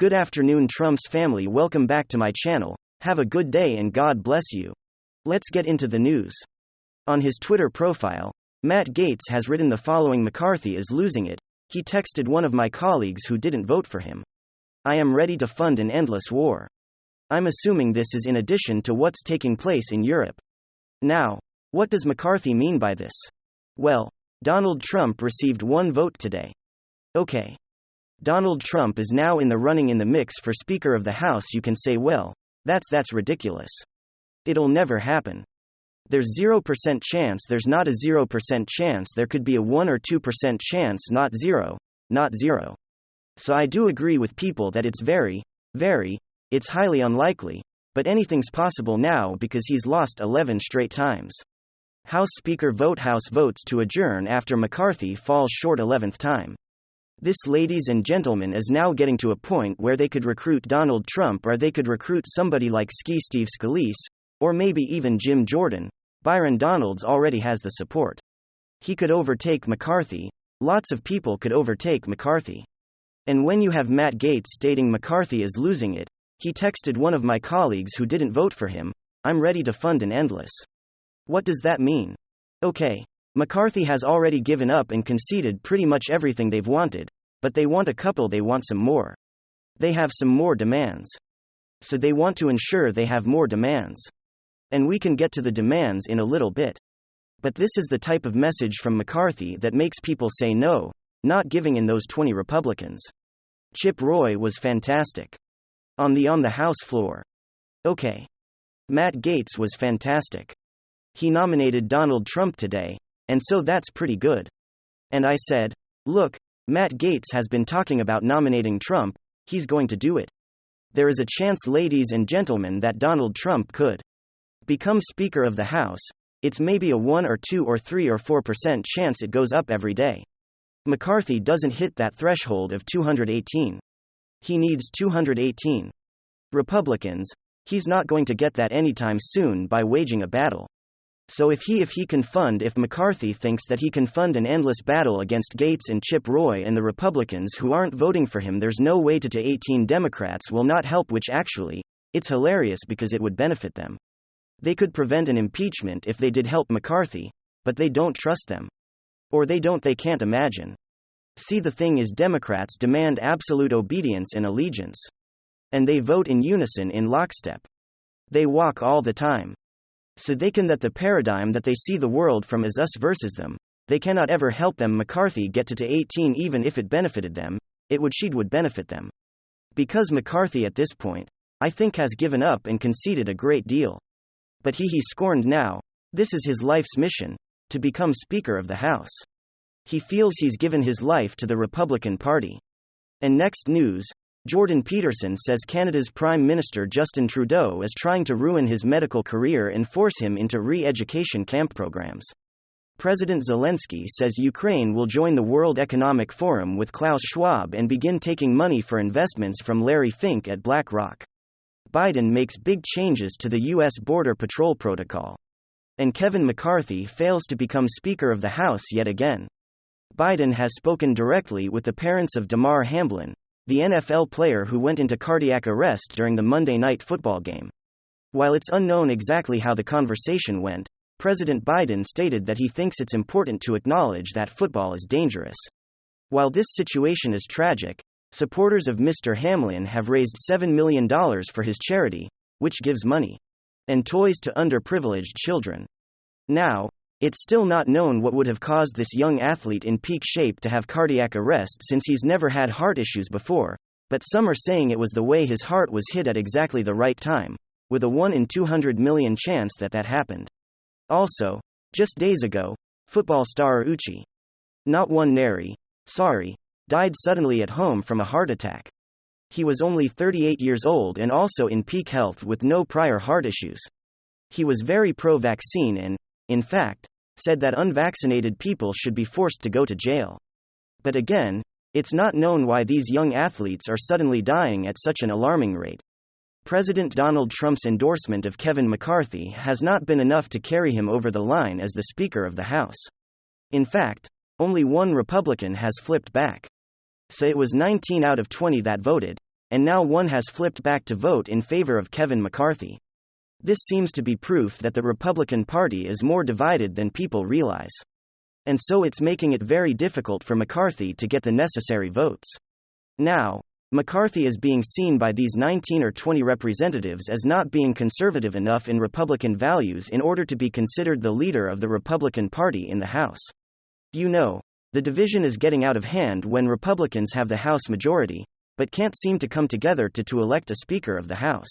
Good afternoon, Trump's family. Welcome back to my channel. Have a good day and God bless you. Let's get into the news. On his Twitter profile, Matt Gaetz has written the following: McCarthy is losing it. He texted one of my colleagues who didn't vote for him. I am ready to fund an endless war. I'm assuming this is in addition to what's taking place in Europe. Now, what does McCarthy mean by this? Well, Donald Trump received one vote today. Okay. Donald Trump is now in the running in the mix for Speaker of the House. You can say, well, that's ridiculous. It'll never happen. There's 0% chance. There's not a 0% chance. There could be a 1 or 2% chance, not zero. So I do agree with people that it's it's highly unlikely, but anything's possible now because he's lost 11 straight times. House Speaker House votes to adjourn after McCarthy falls short 11th time. This, ladies and gentlemen, is now getting to a point where they could recruit Donald Trump, or they could recruit somebody like Steve Scalise, or maybe even Jim Jordan. Byron Donalds already has the support. He could overtake McCarthy. Lots of people could overtake McCarthy. And when you have Matt Gaetz stating McCarthy is losing it, he texted one of my colleagues who didn't vote for him, I'm ready to fund an endless. What does that mean? Okay. McCarthy has already given up and conceded pretty much everything they've wanted, but they want they want some more. They have some more demands. So they want to ensure they have more demands. And we can get to the demands in a little bit. But this is the type of message from McCarthy that makes people say no, not giving in those 20 Republicans. Chip Roy was fantastic. On the House floor. Okay. Matt Gaetz was fantastic. He nominated Donald Trump today, and so that's pretty good. And I said, look, Matt Gaetz has been talking about nominating Trump, he's going to do it. There is a chance, ladies and gentlemen, that Donald Trump could become Speaker of the House. It's maybe a 1 or 2 or 3 or 4% chance it goes up every day. McCarthy doesn't hit that threshold of 218. He needs 218 Republicans. He's not going to get that anytime soon by waging a battle. So if McCarthy thinks that he can fund an endless battle against Gaetz and Chip Roy and the Republicans who aren't voting for him, there's no way to 18 Democrats will not help, which actually, it's hilarious because it would benefit them. They could prevent an impeachment if they did help McCarthy, but they don't trust them. Or they can't imagine. See, the thing is, Democrats demand absolute obedience and allegiance. And they vote in unison, in lockstep. They walk all the time. So they can that the paradigm that they see the world from is us versus them. They cannot ever help them McCarthy get to 18, even if it benefited them, it would benefit them. Because McCarthy at this point, I think, has given up and conceded a great deal. But he's scorned now. This is his life's mission, to become Speaker of the House. He feels he's given his life to the Republican Party. And next news, Jordan Peterson says Canada's Prime Minister Justin Trudeau is trying to ruin his medical career and force him into re-education camp programs. President Zelensky says Ukraine will join the World Economic Forum with Klaus Schwab and begin taking money for investments from Larry Fink at BlackRock. Biden makes big changes to the U.S. Border Patrol Protocol. And Kevin McCarthy fails to become Speaker of the House yet again. Biden has spoken directly with the parents of Damar Hamlin, the NFL player who went into cardiac arrest during the Monday Night Football game. While it's unknown exactly how the conversation went, President Biden stated that he thinks it's important to acknowledge that football is dangerous. While this situation is tragic, supporters of Mr. Hamlin have raised $7 million for his charity, which gives money and toys to underprivileged children. Now, it's still not known what would have caused this young athlete in peak shape to have cardiac arrest, since he's never had heart issues before, but some are saying it was the way his heart was hit at exactly the right time, with a 1 in 200 million chance that happened. Also, just days ago, football star Uche Nwaneri, died suddenly at home from a heart attack. He was only 38 years old and also in peak health with no prior heart issues. He was very pro-vaccine and, in fact, said that unvaccinated people should be forced to go to jail. But again, it's not known why these young athletes are suddenly dying at such an alarming rate. President Donald Trump's endorsement of Kevin McCarthy has not been enough to carry him over the line as the Speaker of the House. In fact, only one Republican has flipped back. So it was 19 out of 20 that voted, and now one has flipped back to vote in favor of Kevin McCarthy. This seems to be proof that the Republican Party is more divided than people realize. And so it's making it very difficult for McCarthy to get the necessary votes. Now, McCarthy is being seen by these 19 or 20 representatives as not being conservative enough in Republican values in order to be considered the leader of the Republican Party in the House. You know, the division is getting out of hand when Republicans have the House majority, but can't seem to come together to elect a Speaker of the House.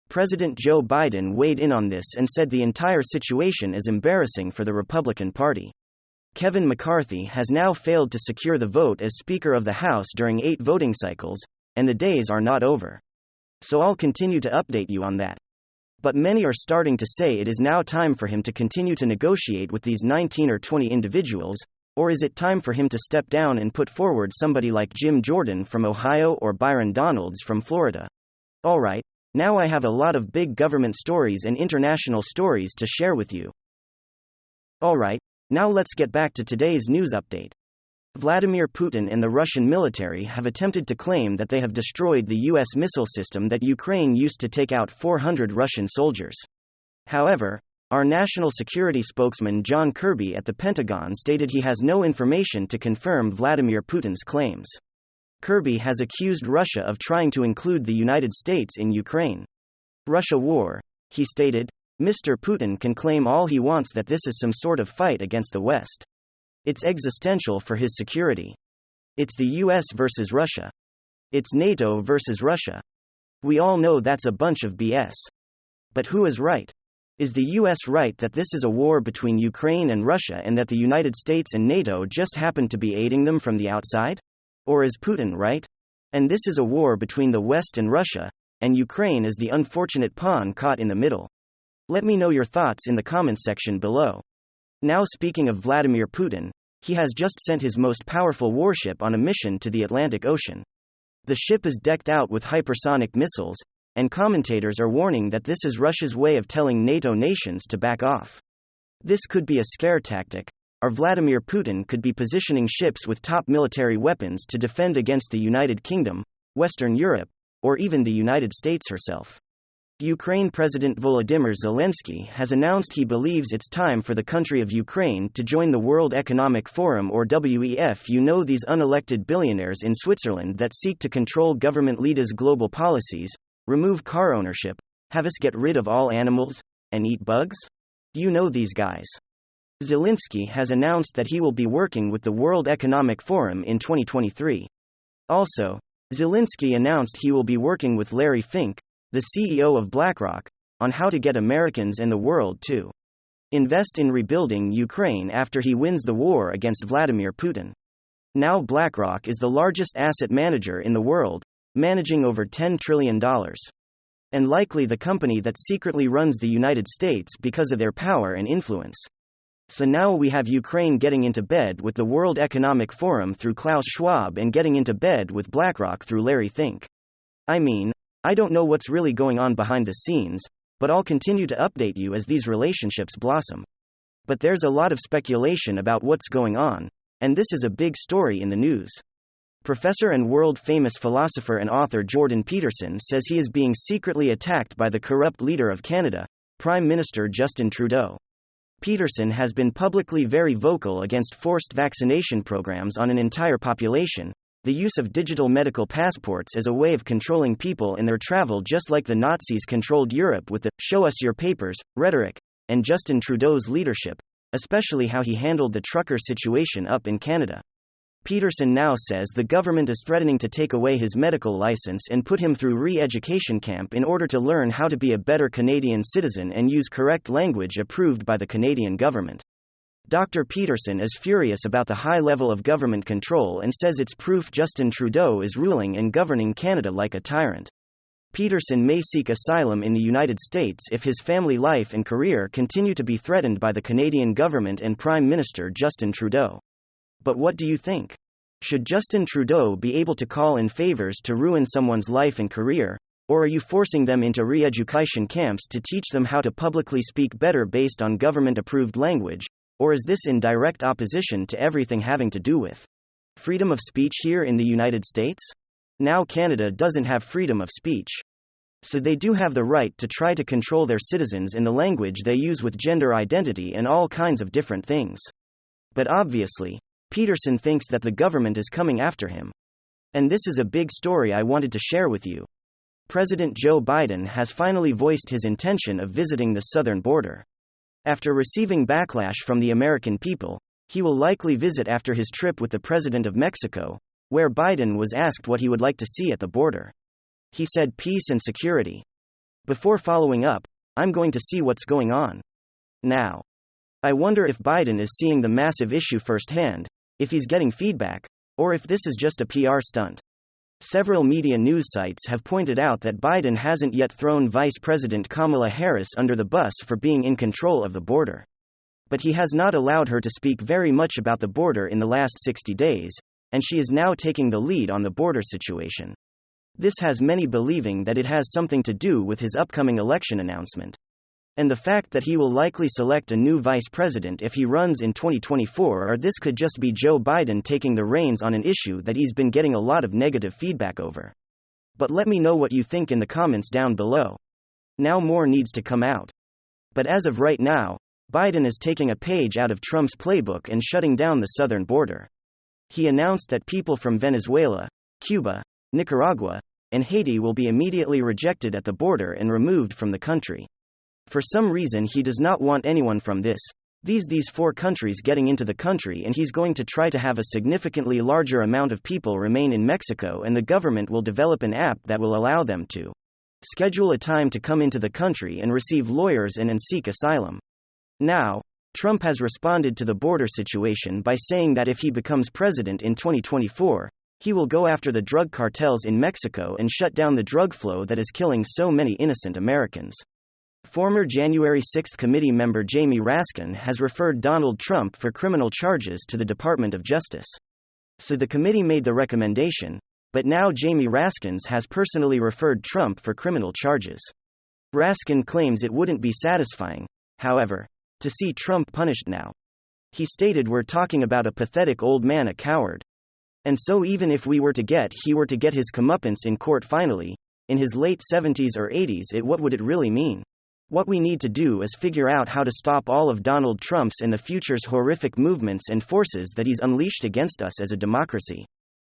President Joe Biden weighed in on this and said the entire situation is embarrassing for the Republican Party. Kevin McCarthy has now failed to secure the vote as Speaker of the House during 8 voting cycles, and the days are not over. So I'll continue to update you on that. But many are starting to say it is now time for him to continue to negotiate with these 19 or 20 individuals, or is it time for him to step down and put forward somebody like Jim Jordan from Ohio or Byron Donalds from Florida? Alright, now I have a lot of big government stories and international stories to share with you. Alright. Now let's get back to today's news update. Vladimir Putin and the Russian military have attempted to claim that they have destroyed the US missile system that Ukraine used to take out 400 Russian soldiers. However, our national security spokesman John Kirby at the Pentagon stated he has no information to confirm Vladimir Putin's claims. Kirby has accused Russia of trying to include the United States in Ukraine. Russia war, he stated. Mr. Putin can claim all he wants that this is some sort of fight against the West. It's existential for his security. It's the US versus Russia. It's NATO versus Russia. We all know that's a bunch of BS. But who is right? Is the US right that this is a war between Ukraine and Russia and that the United States and NATO just happen to be aiding them from the outside? Or is Putin right? And this is a war between the West and Russia, and Ukraine is the unfortunate pawn caught in the middle. Let me know your thoughts in the comments section below. Now speaking of Vladimir Putin, he has just sent his most powerful warship on a mission to the Atlantic Ocean. The ship is decked out with hypersonic missiles, and commentators are warning that this is Russia's way of telling NATO nations to back off. This could be a scare tactic, or Vladimir Putin could be positioning ships with top military weapons to defend against the United Kingdom, Western Europe, or even the United States herself. Ukraine President Volodymyr Zelensky has announced he believes it's time for the country of Ukraine to join the World Economic Forum or WEF. You know, these unelected billionaires in Switzerland that seek to control government leaders' global policies, remove car ownership, have us get rid of all animals, and eat bugs? You know these guys. Zelensky has announced that he will be working with the World Economic Forum in 2023. Also, Zelensky announced he will be working with Larry Fink, the CEO of BlackRock, on how to get Americans and the world to invest in rebuilding Ukraine after he wins the war against Vladimir Putin. Now BlackRock is the largest asset manager in the world, managing over $10 trillion. And likely the company that secretly runs the United States because of their power and influence. So now we have Ukraine getting into bed with the World Economic Forum through Klaus Schwab and getting into bed with BlackRock through Larry Fink. I mean, I don't know what's really going on behind the scenes, but I'll continue to update you as these relationships blossom. But there's a lot of speculation about what's going on, and this is a big story in the news. Professor and world-famous philosopher and author Jordan Peterson says he is being secretly attacked by the corrupt leader of Canada, Prime Minister Justin Trudeau. Peterson has been publicly very vocal against forced vaccination programs on an entire population, the use of digital medical passports as a way of controlling people in their travel, just like the Nazis controlled Europe with the "show us your papers" rhetoric, and Justin Trudeau's leadership, especially how he handled the trucker situation up in Canada. Peterson now says the government is threatening to take away his medical license and put him through re-education camp in order to learn how to be a better Canadian citizen and use correct language approved by the Canadian government. Dr. Peterson is furious about the high level of government control and says it's proof Justin Trudeau is ruling and governing Canada like a tyrant. Peterson may seek asylum in the United States if his family life and career continue to be threatened by the Canadian government and Prime Minister Justin Trudeau. But what do you think? Should Justin Trudeau be able to call in favors to ruin someone's life and career, or are you forcing them into re-education camps to teach them how to publicly speak better based on government-approved language? Or is this in direct opposition to everything having to do with freedom of speech here in the United States? Now Canada doesn't have freedom of speech. So they do have the right to try to control their citizens in the language they use with gender identity and all kinds of different things. But obviously, Peterson thinks that the government is coming after him. And this is a big story I wanted to share with you. President Joe Biden has finally voiced his intention of visiting the southern border. After receiving backlash from the American people, he will likely visit after his trip with the President of Mexico, where Biden was asked what he would like to see at the border. He said peace and security. Before following up, I'm going to see what's going on. Now, I wonder if Biden is seeing the massive issue firsthand, if he's getting feedback, or if this is just a PR stunt. Several media news sites have pointed out that Biden hasn't yet thrown Vice President Kamala Harris under the bus for being in control of the border. But he has not allowed her to speak very much about the border in the last 60 days, and she is now taking the lead on the border situation. This has many believing that it has something to do with his upcoming election announcement. And the fact that he will likely select a new vice president if he runs in 2024, or this could just be Joe Biden taking the reins on an issue that he's been getting a lot of negative feedback over. But let me know what you think in the comments down below. Now more needs to come out. But as of right now, Biden is taking a page out of Trump's playbook and shutting down the southern border. He announced that people from Venezuela, Cuba, Nicaragua, and Haiti will be immediately rejected at the border and removed from the country. For some reason he does not want anyone from these four countries getting into the country, and he's going to try to have a significantly larger amount of people remain in Mexico, and the government will develop an app that will allow them to schedule a time to come into the country and receive lawyers and seek asylum. Now, Trump has responded to the border situation by saying that if he becomes president in 2024, he will go after the drug cartels in Mexico and shut down the drug flow that is killing so many innocent Americans. Former January 6 committee member Jamie Raskin has referred Donald Trump for criminal charges to the Department of Justice. So the committee made the recommendation, but now Jamie Raskin has personally referred Trump for criminal charges. Raskin claims it wouldn't be satisfying, however, to see Trump punished now. He stated, "We're talking about a pathetic old man, a coward. And so even if he were to get his comeuppance in court finally, in his late 70s or 80s, what would it really mean? What we need to do is figure out how to stop all of Donald Trump's and the future's horrific movements and forces that he's unleashed against us as a democracy."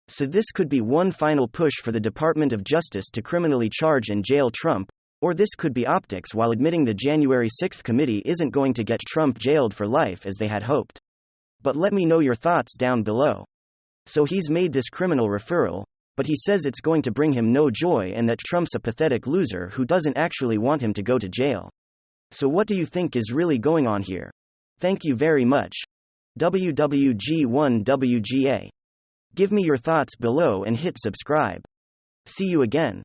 So this could be one final push for the Department of Justice to criminally charge and jail Trump, or this could be optics while admitting the January 6 committee isn't going to get Trump jailed for life as they had hoped. But let me know your thoughts down below. So he's made this criminal referral, but he says it's going to bring him no joy and that Trump's a pathetic loser who doesn't actually want him to go to jail. So what do you think is really going on here? Thank you very much. WWG1WGA. Give me your thoughts below and hit subscribe. See you again.